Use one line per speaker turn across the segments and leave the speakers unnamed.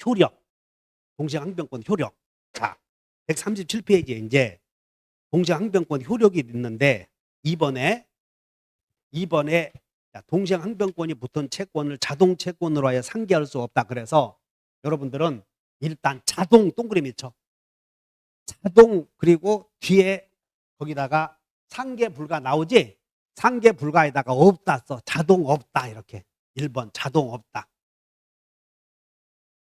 효력, 동시항변권 효력. 자, 137페이지에 이제 동시항변권 효력이 있는데 이번에 동시항변권이 붙은 채권을 자동 채권으로 하여 상기할 수 없다. 그래서 여러분들은 일단 자동 동그라미 쳐. 자동 그리고 뒤에 거기다가 상계 불가 나오지? 상계 불가에다가 없다 써. 자동 없다 이렇게. 1번 자동 없다.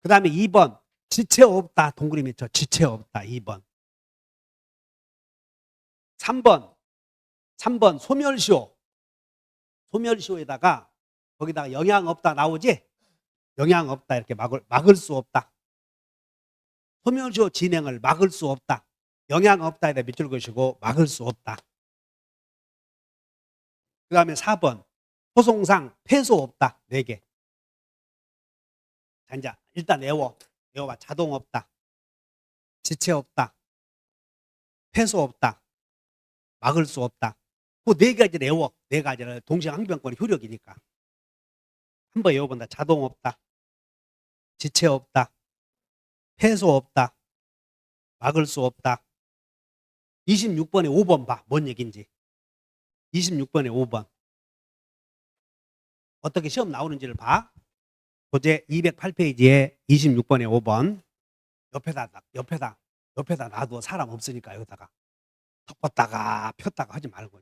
그 다음에 2번 지체 없다. 동그라미 쳐. 지체 없다. 2번. 3번 소멸시효. 소멸시효에다가 거기다가 영향 없다 나오지? 영향 없다 이렇게 막을 수 없다. 소멸시효 진행을 막을 수 없다. 영향 없다 이렇게 밑줄 그시고 막을 수 없다. 그 다음에 4번 소송상 패소 없다. 4개. 자, 이제 일단 외워봐. 자동 없다. 지체 없다. 패소 없다. 막을 수 없다. 그 4가지를 외워. 4가지를 동시항변권의 효력이니까. 한번 외워본다. 자동 없다. 지체 없다. 패소 없다. 막을 수 없다. 26번에 5번 봐. 뭔 얘기인지. 26번에 5번. 어떻게 시험 나오는지를 봐. 소재 208페이지에 26번에 5번. 옆에다 놔둬. 사람 없으니까 여기다가. 덮었다가 폈다가 하지 말고.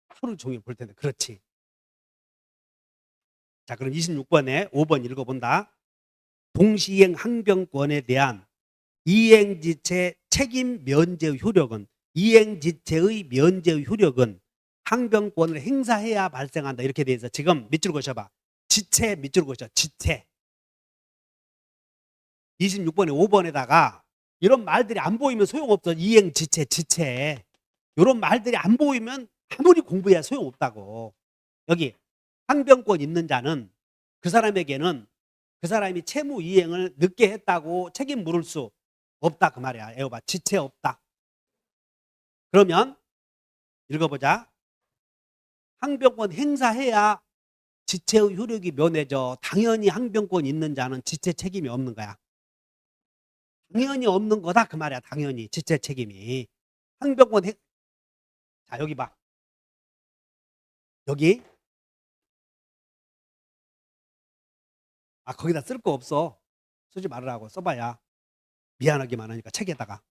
하루 종일 볼 텐데. 그렇지. 자, 그럼 26번에 5번 읽어본다. 동시이행 항변권에 대한 이행지체 책임 면제 효력은 이행지체의 면제 효력은 항변권을 행사해야 발생한다. 이렇게 돼 있어. 지금 밑줄 그셔봐. 지체 밑줄 그셔. 지체. 26번에 5번에다가 이런 말들이 안 보이면 소용없어. 이행지체, 지체. 이런 말들이 안 보이면 아무리 공부해야 소용없다고. 여기 항변권 있는 자는 그 사람에게는 그 사람이 채무 이행을 늦게 했다고 책임 물을 수 없다. 그 말이야. 에어봐. 지체 없다. 그러면 읽어보자. 항변권 행사해야 지체의 효력이 면해져. 당연히 항변권 있는 자는 지체 책임이 없는 거야. 당연히 없는 거다. 그 말이야. 당연히 지체 책임이. 항변권 자, 여기 봐. 여기. 거기다 쓸 거 없어. 쓰지 말으라고. 써봐야 미안하기만 하니까 책에다가.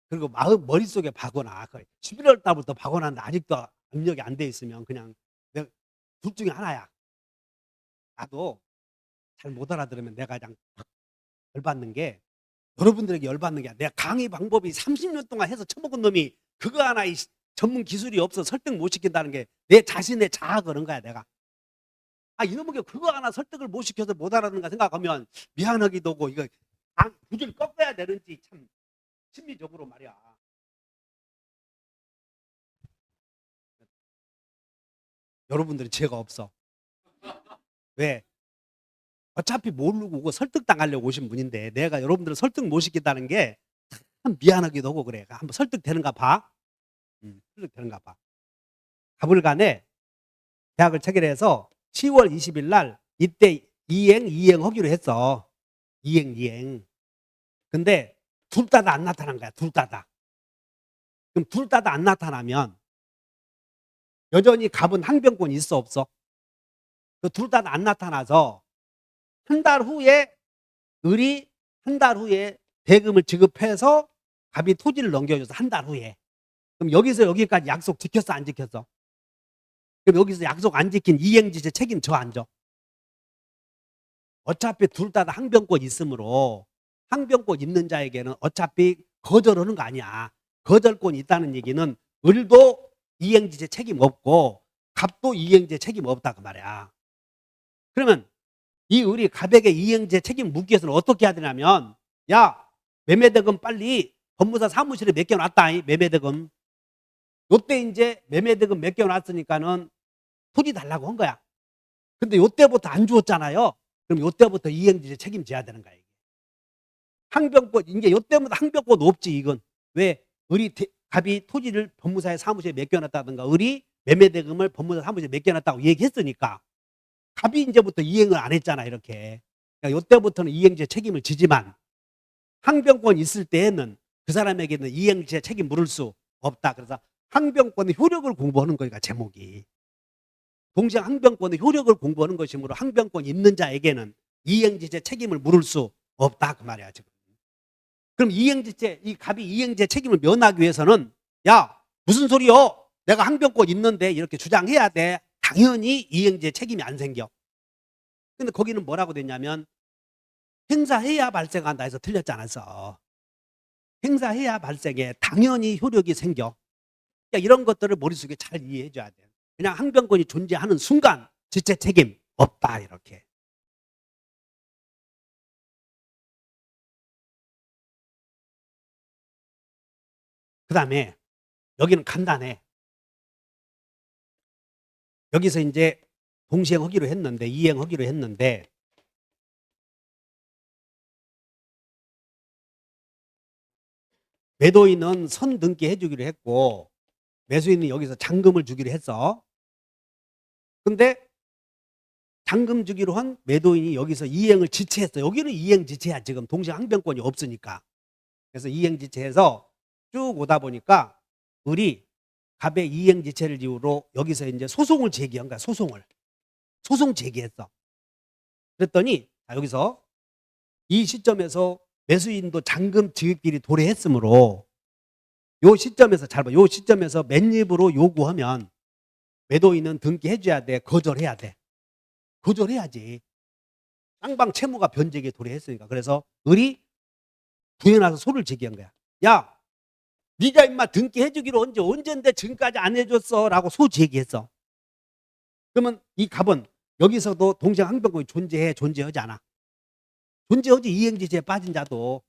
그리고 머릿속에 박거나 11월 달부터 박거나는데 아직도 입력이 안 돼 있으면 그냥 내가 둘 중에 하나야. 나도 잘 못 알아들으면 내가 그냥 열받는 게 여러분들에게 열받는 게 내가 강의 방법이 30년 동안 해서 처먹은 놈이 그거 하나 전문 기술이 없어 설득 못 시킨다는 게 내 자신의 자아 그런 거야. 내가 이놈에게 그거 하나 설득을 못 시켜서 못 알아듣는가 생각하면 미안하기도 하고 이거 굳이 꺾어야 되는지 참 심리적으로 말이야. 여러분들이 죄가 없어. 왜? 어차피 모르고 오고 설득당하려고 오신 분인데 내가 여러분들을 설득 못 시킨다는 게 참 미안하기도 하고 그래. 한번 설득되는가 봐. 설득되는가 봐. 가불간에 계약을 체결해서 10월 20일 날 이때 이행하기로 했어. 이행. 근데 둘 다 안 나타난 거야. 둘 다. 그럼 둘 다 안 나타나면 여전히 갑은 항변권이 있어 없어? 그 둘 다 안 나타나서 한 달 후에 을이 한 달 후에 대금을 지급해서 갑이 토지를 넘겨줘서 한 달 후에. 그럼 여기서 여기까지 약속 지켰어 안 지켰어? 그럼 여기서 약속 안 지킨 이행지체 책임 져 안 져? 어차피 둘 다 항변권 있으므로 항변권 있는 자에게는 어차피 거절하는 거 아니야. 거절권이 있다는 얘기는 을도 이행지체 책임 없고 갑도 이행지체 책임 없다 그 말이야. 그러면 이 을이 갑에게 이행지체 책임 묻기 위해서는 어떻게 해야 되냐면 야 매매대금 빨리 법무사 사무실에 맡겨놨다. 매매대금. 요때 이제 매매대금 맡겨놨으니까는 토지 달라고 한 거야. 근데 요때부터 안 주었잖아요. 그럼 요때부터 이행지체 책임져야 되는 거야. 항변권 이제 요때부터 항변권 없지 이건. 왜? 갑이 토지를 법무사의 사무실에 맡겨놨다든가 을이 매매대금을 법무사 사무실에 맡겨놨다고 얘기했으니까. 갑이 이제부터 이행을 안 했잖아 이렇게. 그러니까 이때부터는 이행제 책임을 지지만 항변권 있을 때에는 그 사람에게는 이행제 책임 물을 수 없다. 그래서 항변권의 효력을 공부하는 거니까 제목이. 동시에 항변권의 효력을 공부하는 것이므로 항변권 있는 자에게는 이행지체 책임을 물을 수 없다 그 말이야 지금. 그럼 이행지체 이 갑이 이행제 책임을 면하기 위해서는 야 무슨 소리요? 내가 항변권 있는데 이렇게 주장해야 돼. 당연히 이행제 책임이 안 생겨. 근데 거기는 뭐라고 됐냐면 행사해야 발생한다 해서 틀렸지 않았어. 행사해야 발생해. 당연히 효력이 생겨. 그러니까 이런 것들을 머릿속에 잘 이해해 줘야 돼. 그냥 항변권이 존재하는 순간 지체 책임 없다 이렇게. 그 다음에 여기는 간단해. 여기서 이제 동시행하기로 했는데 이행하기로 했는데 매도인은 선 등기 해주기로 했고 매수인은 여기서 잔금을 주기로 했어. 근데 잔금 주기로 한 매도인이 여기서 이행을 지체했어. 여기는 이행 지체야. 지금 동시에 항변권이 없으니까. 그래서 이행 지체해서 쭉 오다 보니까 을이 갑의 이행 지체를 이유로 여기서 이제 소송을 제기한 거야. 소송 제기했어. 그랬더니 여기서 이 시점에서 매수인도 잔금 지급비리 도래했으므로 요 시점에서 잘 봐. 요 시점에서 맨입으로 요구하면 매도인은 등기해줘야 돼. 거절해야 돼. 거절해야지. 쌍방 채무가 변제기에 도래했으니까. 그래서 을이 부인해서 소를 제기한 거야. 야, 네가 임마 등기해주기로 언젠데 지금까지 안 해줬어 라고 소 제기했어. 그러면 이 갑은 여기서도 동시에 항변권이 존재하지 않아. 존재하지. 이행지체에 빠진 자도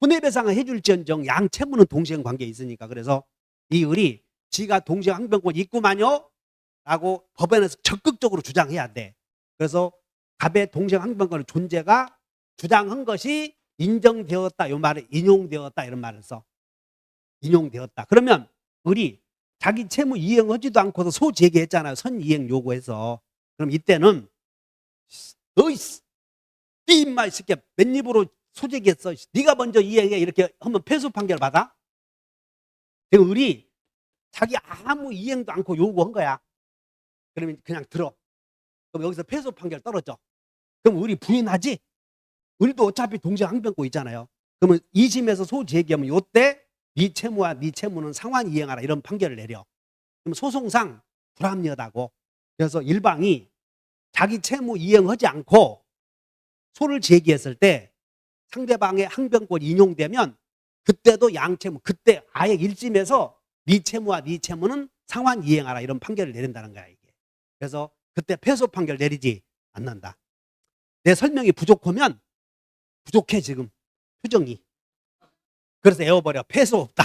손해배상을 해줄지언정 양 채무는 동시행 관계에 있으니까. 그래서 이 을이 지가 동시행 항변권이 있구만요 라고 법원에서 적극적으로 주장해야 돼. 그래서 갑의 동시행 항변권의 존재가 주장한 것이 인정되었다. 이 말을 인용되었다 이런 말을 써. 인용되었다. 그러면 을이 자기 채무 이행하지도 않고서 소 제기했잖아요. 선 이행 요구해서. 그럼 이때는 너이 임마 이 새끼야 맨입으로 소제기했어. 네가 먼저 이행해. 이렇게 하면 패소 판결 받아? 지금 을이 자기 아무 이행도 않고 요구한 거야. 그러면 그냥 들어. 그럼 여기서 패소 판결 떨어져. 그럼 을이 부인하지? 을도 어차피 동시에 항변권 있잖아요. 그러면 2심에서 소 제기하면 요때 네 채무와 네 채무는 상환 이행하라 이런 판결을 내려. 그럼 소송상 불합리하다고. 그래서 일방이 자기 채무 이행하지 않고 소를 제기했을 때 상대방의 항변권이 인용되면 그때도 양채무, 그때 아예 1심에서 네 채무와 네 채무는 상환 이행하라 이런 판결을 내린다는 거야 이게. 그래서 그때 패소 판결 내리지 않는다. 내 설명이 부족하면 부족해 지금 표정이. 그래서 에어버려. 패소 없다.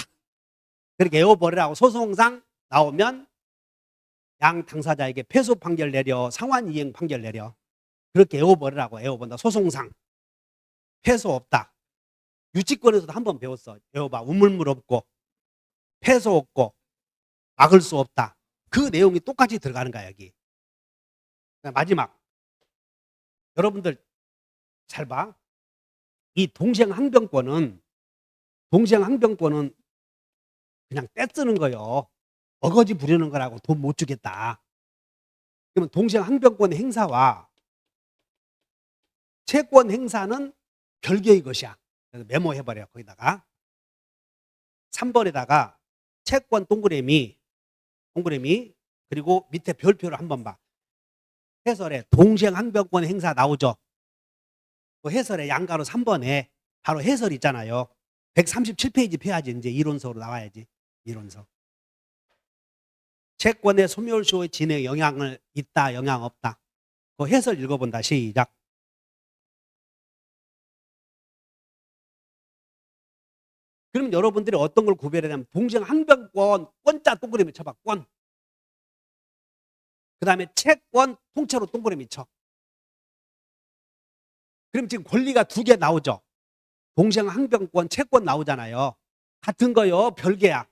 그렇게 에어버리라고 소송상 나오면 양 당사자에게 패소 판결 내려 상환 이행 판결 내려. 그렇게 에어버리라고. 에어본다. 소송상 패소 없다. 유치권에서도 한번 배웠어. 에어봐. 우물물 없고 패소 없고 막을 수 없다. 그 내용이 똑같이 들어가는 거야 여기. 마지막 여러분들 잘 봐. 이 동시행 항변권은 그냥 떼쓰는 거요. 어거지 부리는 거라고 돈 못 주겠다. 그러면 동시행 항변권 행사와 채권 행사는 별개의 것이야. 그래서 메모해버려. 거기다가 3번에다가 채권 동그라미 그리고 밑에 별표를 한번 봐. 해설에 동시행 항변권 행사 나오죠. 그 해설에 양가로 3번에 바로 해설 있잖아요. 137페이지 펴야지. 이제 이론서로 나와야지. 이론서. 채권의 소멸시효의 진행에 영향을 있다, 영향 없다. 그 해설 읽어본다. 시작. 그러면 여러분들이 어떤 걸 구별하냐면 동시행 항변권 권자 동그라미 쳐봐. 권. 그 다음에 채권 통째로 동그라미 쳐. 그럼 지금 권리가 두 개 나오죠. 동시행 항변권 채권 나오잖아요. 같은 거요. 별개야.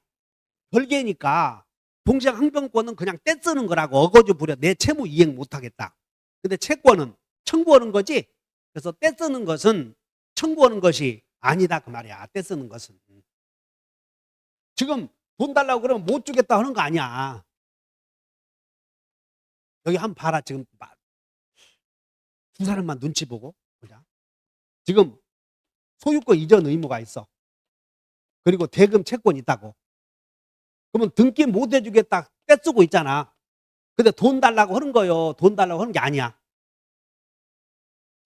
별개니까 동시행 항변권은 그냥 떼쓰는 거라고. 어거지 부려. 내 채무 이행 못하겠다. 근데 채권은 청구하는 거지. 그래서 떼쓰는 것은 청구하는 것이 아니다 그 말이야. 떼쓰는 것은. 지금 돈 달라고 그러면 못 주겠다 하는 거 아니야. 여기 한번 봐라. 지금 두 사람만 눈치 보고 보자. 지금 소유권 이전 의무가 있어. 그리고 대금 채권이 있다고. 그러면 등기 못 해주겠다 떼쓰고 있잖아. 근데 돈 달라고 하는 거요. 돈 달라고 하는 게 아니야.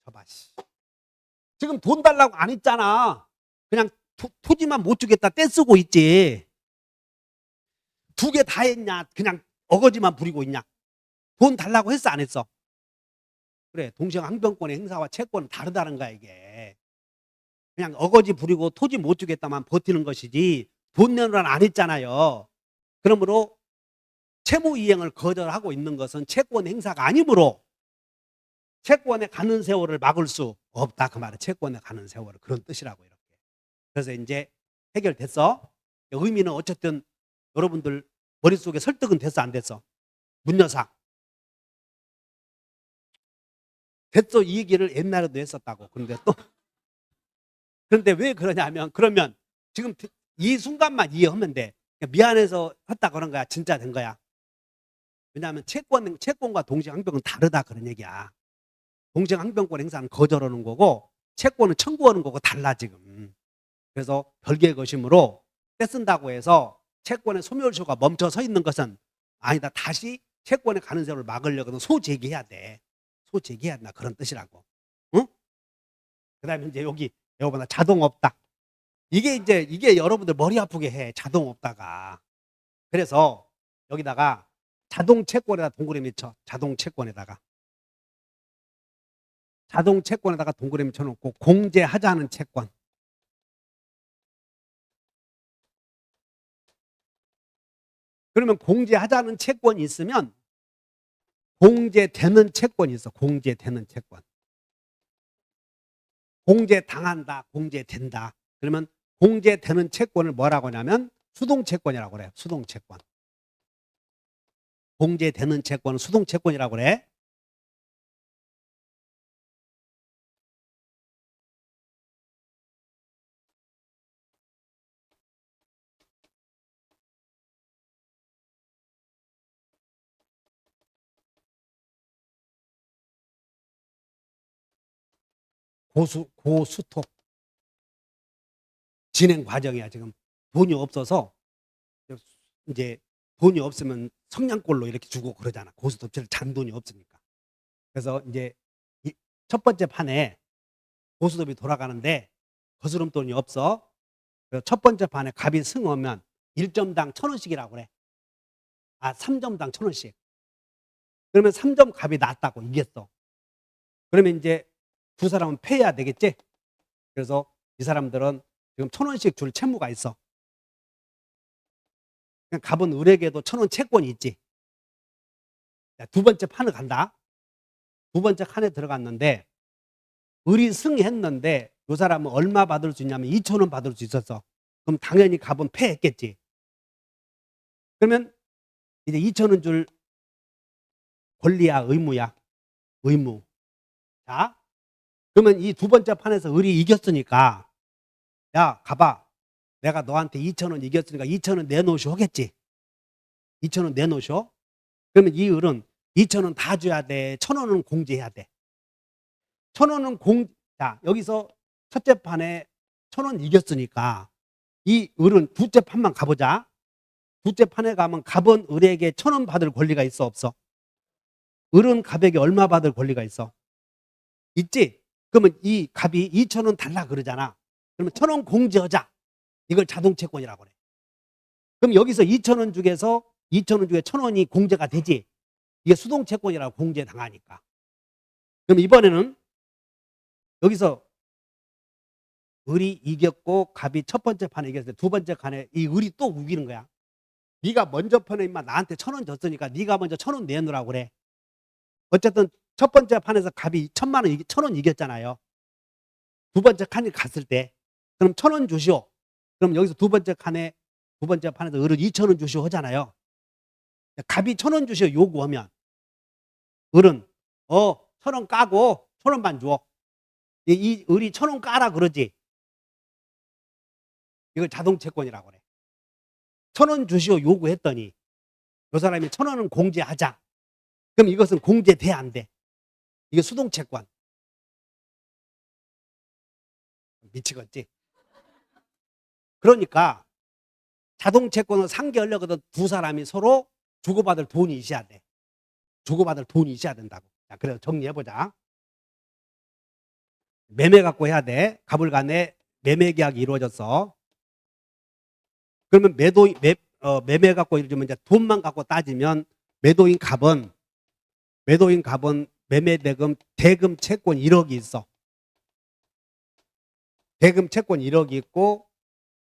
봐봐. 지금 돈 달라고 안 했잖아. 그냥 토지만 못 주겠다 떼쓰고 있지. 두 개 다 했냐? 그냥 어거지만 부리고 있냐? 돈 달라고 했어 안 했어? 그래. 동시행항변권의 행사와 채권은 다르다는 거야 이게. 그냥 어거지 부리고 토지 못 주겠다만 버티는 것이지 돈 내놓으란 안 했잖아요. 그러므로 채무 이행을 거절하고 있는 것은 채권 행사가 아니므로 채권에 가는 세월을 막을 수 없다 그 말은. 채권에 가는 세월을 그런 뜻이라고 이렇게. 그래서 이제 해결됐어. 의미는 어쨌든 여러분들 머릿속에 설득은 됐어 안 됐어? 문여사 됐어. 이 얘기를 옛날에도 했었다고. 그런데 왜 그러냐면 그러면 지금 이 순간만 이해하면 돼. 미안해서 했다 그런 거야? 진짜 된 거야? 왜냐하면 채권과 동시행항변은 다르다 그런 얘기야. 동시행항변권 행사는 거절하는 거고 채권은 청구하는 거고 달라 지금. 그래서 별개의 것이므로 떼쓴다고 해서 채권의 소멸시효가 멈춰 서 있는 것은 아니다. 다시 채권에 가는 세월을 막으려고는 소제기해야 돼. 소제기해야 된다 그런 뜻이라고. 응? 그 다음에 이제 여기 여러분들 자동없다. 이게 여러분들 머리 아프게 해. 자동없다가. 그래서 여기다가 자동채권에다 동그라미 쳐. 자동채권에다가 동그라미 쳐놓고 공제하자는 채권. 그러면 공제하자는 채권이 있으면 공제되는 채권이 있어. 공제되는 채권. 공제당한다. 공제된다. 그러면 공제되는 채권을 뭐라고 하냐면 수동채권이라고 그래요. 수동채권. 공제되는 채권은 수동채권이라고 그래. 고수톱 진행 과정이야. 지금 돈이 없어서 이제 돈이 없으면 성냥골로 이렇게 주고 그러잖아. 고수톱질 잔돈이 없으니까. 그래서 이제 첫 번째 판에 고수톱이 돌아가는데 거스름돈이 없어. 그래서 첫 번째 판에 갑이 승하면 1점당 1,000원씩이라고 그래. 3점당 1,000원씩. 그러면 3점 갑이 났다고 이겼어. 그러면 이제 두 사람은 패해야 되겠지? 그래서 이 사람들은 지금 1,000원씩 줄 채무가 있어. 갑은 을에게도 1,000원 채권이 있지. 자, 두 번째 판을 간다. 두 번째 칸에 들어갔는데 을이 승했는데 이 사람은 얼마 받을 수 있냐면 2,000원 받을 수 있었어. 그럼 당연히 갑은 패했겠지. 그러면 이제 2,000원 줄 권리야 의무야? 의무. 자, 그러면 이 두 번째 판에서 을이 이겼으니까 야 가봐. 내가 너한테 2,000원 이겼으니까 2,000원 내놓으시오 하겠지. 2,000원 내놓으시오. 그러면 이 을은 2,000원 다 줘야 돼. 1,000원은 공제해야 돼. 1,000원은 자, 여기서 첫째 판에 1,000원 이겼으니까 이 을은 둘째 판만 가보자. 둘째 판에 가면 갑은 을에게 1,000원 받을 권리가 있어 없어? 을은 갑에게 얼마 받을 권리가 있어? 있지? 그러면 이 갑이 2,000원 달라 그러잖아. 그러면 1,000원 공제하자. 이걸 자동채권이라고 그래. 그럼 여기서 2,000원 중에서 2,000원 중에 1,000원이 공제가 되지. 이게 수동채권이라고 공제당하니까. 그럼 이번에는 여기서 을이 이겼고 갑이 첫 번째 판에 이겼을 때 두 번째 판에 이 을이 또 우기는 거야. 네가 먼저 판에 임마 나한테 1,000원 줬으니까 네가 먼저 1,000원 내놓으라고 그래. 어쨌든 첫 번째 판에서 갑이 1,000원 이겼잖아요. 두 번째 칸이 갔을 때 그럼 1,000원 주시오. 그럼 여기서 두 번째 판에서 을은 2,000원 주시오 하잖아요. 갑이 1,000원 주시오 요구하면 을은 1,000원 까고 1,000원만 줘. 이 을이 1,000원 까라 그러지. 이걸 자동채권이라고 그래. 1,000원 주시오 요구했더니 그 사람이 1,000원은 공제하자. 그럼 이것은 공제돼 안 돼? 이게 수동채권. 미치겠지? 그러니까 자동채권을 상계하려거든 두 사람이 서로 주고받을 돈이 있어야 돼. 주고받을 돈이 있어야 된다고. 자, 그래서 정리해보자. 매매 갖고 해야 돼. 갑을 간에 매매 계약이 이루어졌어. 그러면 매매 갖고 이루어지면 이제 돈만 갖고 따지면 매도인 갑은 매매 대금 채권 1억이 있어. 대금 채권 1억이 있고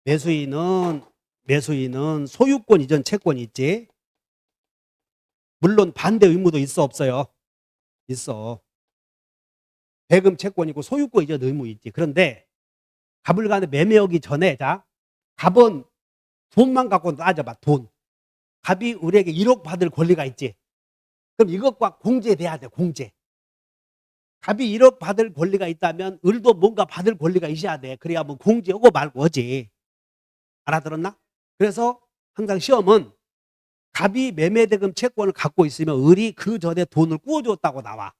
매수인은 소유권 이전 채권이 있지. 물론 반대 의무도 있어 없어요? 있어. 대금 채권이고 소유권 이전 의무 있지. 그런데 갑을 간에 매매하기 전에 자 갑은 돈만 갖고 따져봐. 돈. 갑이 을에게 1억 받을 권리가 있지. 그럼 이것과 공제돼야 돼. 공제. 갑이 1억 받을 권리가 있다면 을도 뭔가 받을 권리가 있어야 돼. 그래야 뭐 공제하고 말고 하지. 알아들었나? 그래서 항상 시험은 갑이 매매대금 채권을 갖고 있으면 을이 그 전에 돈을 꾸어줬다고 나와.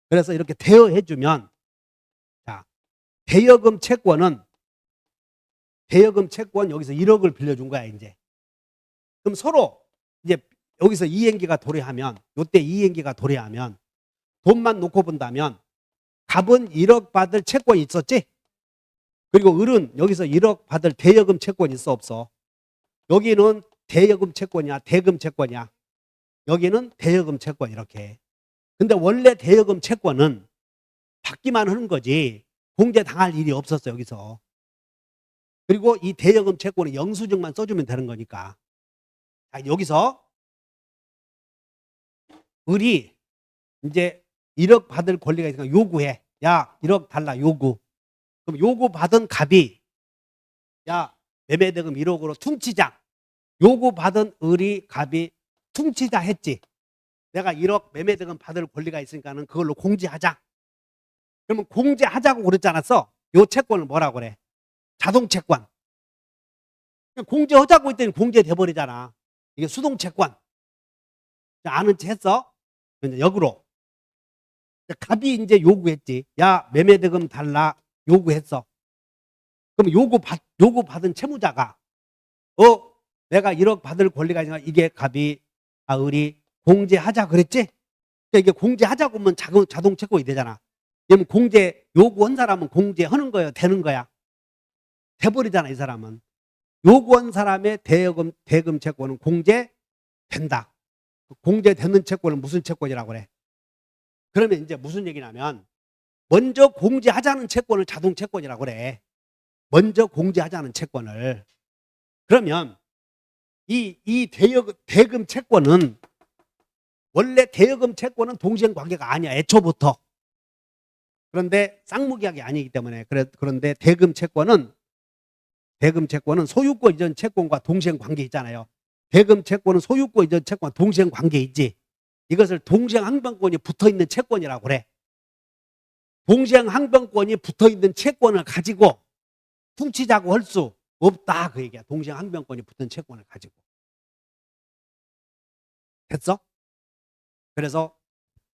그래서 이렇게 대여해주면 자 대여금 채권 여기서 1억을 빌려준 거야 이제. 그럼 서로 이제 여기서 이행기가 도래하면 요때 이행기가 도래하면 돈만 놓고 본다면 갑은 1억 받을 채권이 있었지. 그리고 을은 여기서 1억 받을 대여금 채권이 있어 없어? 여기는 대여금 채권이야 대금 채권이야? 여기는 대여금 채권 이렇게. 근데 원래 대여금 채권은 받기만 하는 거지 공제 당할 일이 없었어 여기서. 그리고 이 대여금 채권은 영수증만 써주면 되는 거니까. 자, 여기서 을이 이제 1억 받을 권리가 있으니까 요구해. 야 1억 달라 요구. 그럼 요구 받은 갑이 야 매매대금 1억으로 퉁치자. 요구 받은 을이 갑이 퉁치자 했지. 내가 1억 매매대금 받을 권리가 있으니까는 그걸로 공제하자. 그러면 공제하자고 그랬지 않았어? 요 채권을 뭐라고 그래? 자동채권. 공제하자고 했더니 공제돼 버리잖아. 이게 수동채권. 아는 체 했어? 이제 역으로. 갑이 이제 요구했지. 야 매매대금 달라 요구했어. 그럼 요구받은 채무자가 내가 1억 받을 권리가 있으니까 이게 갑이 을이 공제하자 그랬지? 그러니까 이게 공제하자고 하면 자동채권이 되잖아. 그러면 공제 요구한 사람은 공제하는 거야 되는 거야? 돼버리잖아 이 사람은. 요구한 사람의 대금 채권은 공제된다. 공제되는 채권은 무슨 채권이라고 그래? 그러면 이제 무슨 얘기냐면 먼저 공제하자는 채권을 자동채권이라고 그래. 먼저 공제하자는 채권을. 그러면 이 대금 채권은 원래 대여금 채권은 동시행관계가 아니야 애초부터. 그런데 쌍무계약이 아니기 때문에 그런데 대금 채권은 소유권 이전 채권과 동시행관계 있잖아요. 대금 채권은 소유권 이전 채권과 동시행관계 있지. 이것을 동시행항변권이 붙어있는 채권이라고 그래. 동시행항변권이 붙어있는 채권을 가지고 퉁치자고 할 수 없다 그 얘기야. 동시행항변권이 붙은 채권을 가지고. 됐어? 그래서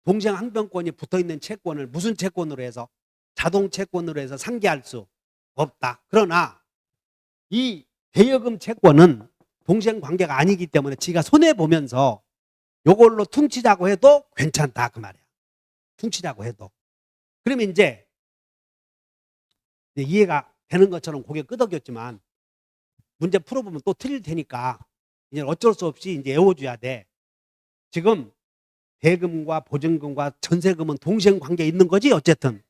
동시행항변권이 붙어있는 채권을 무슨 채권으로 해서? 자동채권으로 해서 상계할 수 없다. 그러나 이 대여금 채권은 동시행관계가 아니기 때문에 지가 손해보면서 요걸로 퉁치자고 해도 괜찮다 그 말이야. 퉁치자고 해도. 그러면 이제 이해가 되는 것처럼 고개 끄덕였지만 문제 풀어보면 또 틀릴 테니까 이제 어쩔 수 없이 이제 외워줘야 돼. 지금 대금과 보증금과 전세금은 동시행관계에 있는 거지 어쨌든.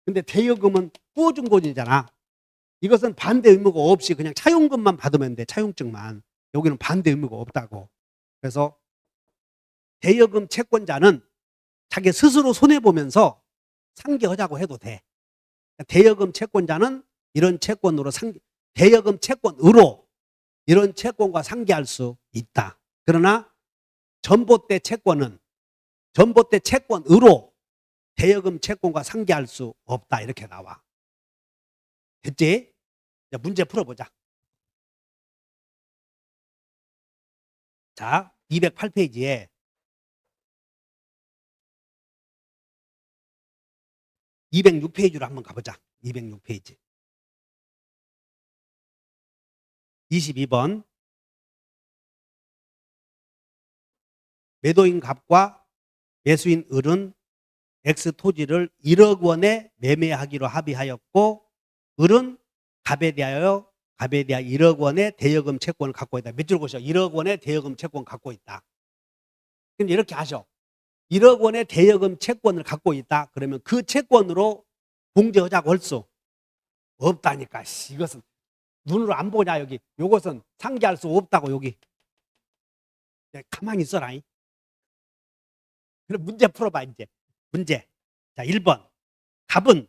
근데 대여금은 꾸어준 돈이잖아. 이것은 반대 의무가 없이 그냥 차용금만 받으면 돼. 차용증만. 여기는 반대 의무가 없다고. 그래서 대여금 채권자는 자기 스스로 손해보면서 상계하자고 해도 돼. 대여금 채권자는 이런 채권으로 대여금 채권으로 이런 채권과 상계할 수 있다. 그러나 전봇대 채권으로 대여금 채권과 상계할 수 없다 이렇게 나와. 됐지? 자, 문제 풀어보자. 자, 208페이지에 206페이지로 한번 가보자. 206페이지. 22번. 매도인 갑과 매수인 을은 X 토지를 1억 원에 매매하기로 합의하였고 을은 갑에 대하여 1억 원의 대여금 채권을 갖고 있다. 몇 줄 보셔? 1억 원의 대여금 채권 갖고 있다. 그럼 이렇게 하셔. 1억 원의 대여금 채권을 갖고 있다. 그러면 그 채권으로 공제하자고 할 수 없다니까. 이것은 눈으로 안 보냐 여기. 이것은 상계할 수 없다고 여기. 가만히 있어라. 그럼 문제 풀어봐 이제. 문제. 자, 1번. 갑은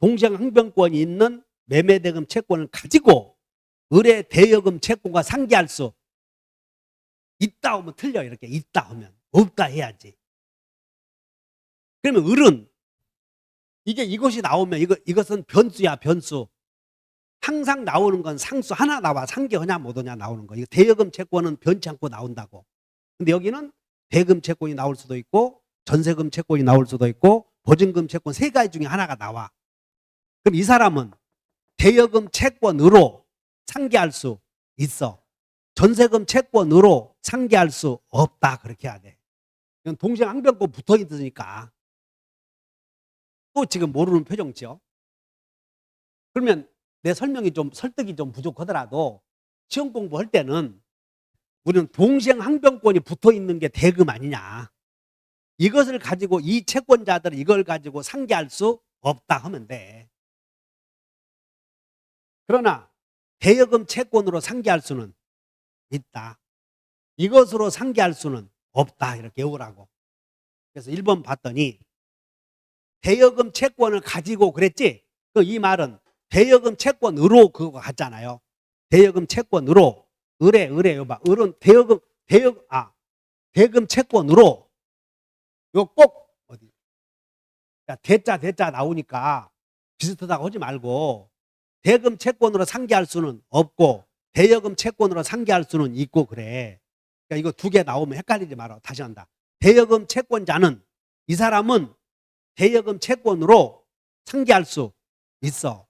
동생 항변권이 있는 매매대금 채권을 가지고 을의 대여금 채권과 상계할 수 있다 하면 틀려. 이렇게 있다 하면. 없다 해야지. 그러면 을은 이것이 나오면 이것은 변수야. 변수. 항상 나오는 건 상수 하나 나와. 상계하냐 못하냐 나오는 거. 이거 대여금 채권은 변치 않고 나온다고. 근데 여기는 대금 채권이 나올 수도 있고 전세금 채권이 나올 수도 있고 보증금 채권 세 가지 중에 하나가 나와. 그럼 이 사람은 대여금 채권으로 상계할 수 있어. 전세금 채권으로 상계할 수 없다. 그렇게 해야 돼. 이건 동생 항변권 붙어 있으니까. 또 지금 모르는 표정이죠. 그러면 내 설명이 좀 설득이 좀 부족하더라도 시험 공부할 때는 우리는 동생 항변권이 붙어 있는 게 대금 아니냐. 이것을 가지고 이 채권자들은 이걸 가지고 상계할 수 없다 하면 돼. 그러나 대여금 채권으로 상계할 수는 있다. 이것으로 상계할 수는 없다. 이렇게 외우라고. 그래서 1번 봤더니 대여금 채권을 가지고 그랬지? 이 말은 대여금 채권으로 그거 같잖아요. 대여금 채권으로 을에 여봐. 을은 대금 채권으로 이거 꼭 어디? 야, 대자 나오니까 비슷하다고 하지 말고 대금 채권으로 상계할 수는 없고 대여금 채권으로 상계할 수는 있고 그래. 그러니까 이거 두 개 나오면 헷갈리지 마라. 다시 한다. 대여금 채권자는 이 사람은 대여금 채권으로 상계할 수 있어.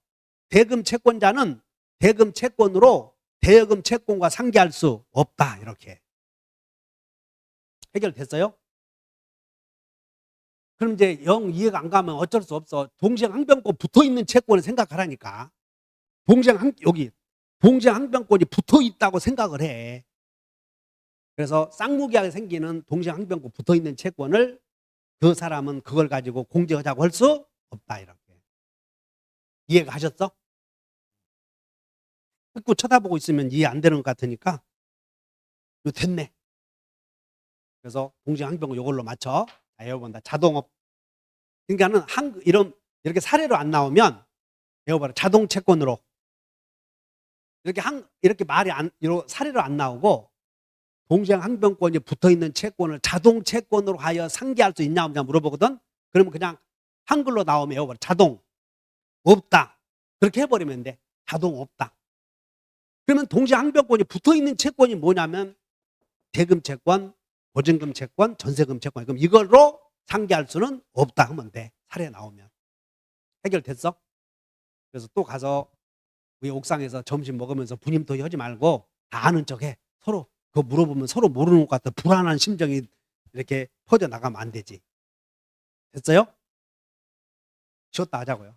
대금 채권자는 대금 채권으로 대여금 채권과 상계할 수 없다. 이렇게 해결됐어요? 그럼 이제 영 이해가 안 가면 어쩔 수 없어. 동생 항변권 붙어 있는 채권을 생각하라니까. 동생 항변권이 붙어 있다고 생각을 해. 그래서 쌍무기하게 생기는 동생 항변권 붙어 있는 채권을 그 사람은 그걸 가지고 공제하자고 할 수 없다. 이렇게 이해가 하셨어? 자꾸 쳐다보고 있으면 이해 안 되는 것 같으니까 이거 됐네. 그래서 동생 항변권 이걸로 맞춰. 자, 여러분, 자동업. 그러니까는 이렇게 사례로 안 나오면 여러분 자동 채권으로 이렇게 사례로 안 나오고 동생 항변권이 붙어 있는 채권을 자동 채권으로 하여 상계할 수 있냐 없냐 물어보거든. 그러면 그냥 한글로 나오면 여러분 자동 없다. 그렇게 해버리면 돼. 자동 없다. 그러면 동생 항변권이 붙어 있는 채권이 뭐냐면 대금 채권, 보증금 채권, 전세금 채권. 그럼 이걸로 상계할 수는 없다 하면 돼. 사례 나오면. 해결됐어? 그래서 또 가서 우리 옥상에서 점심 먹으면서 부님토이 하지 말고 다 아는 척해. 서로 그거 물어보면 서로 모르는 것 같아. 불안한 심정이 이렇게 퍼져나가면 안 되지. 됐어요? 쉬었다 하자고요.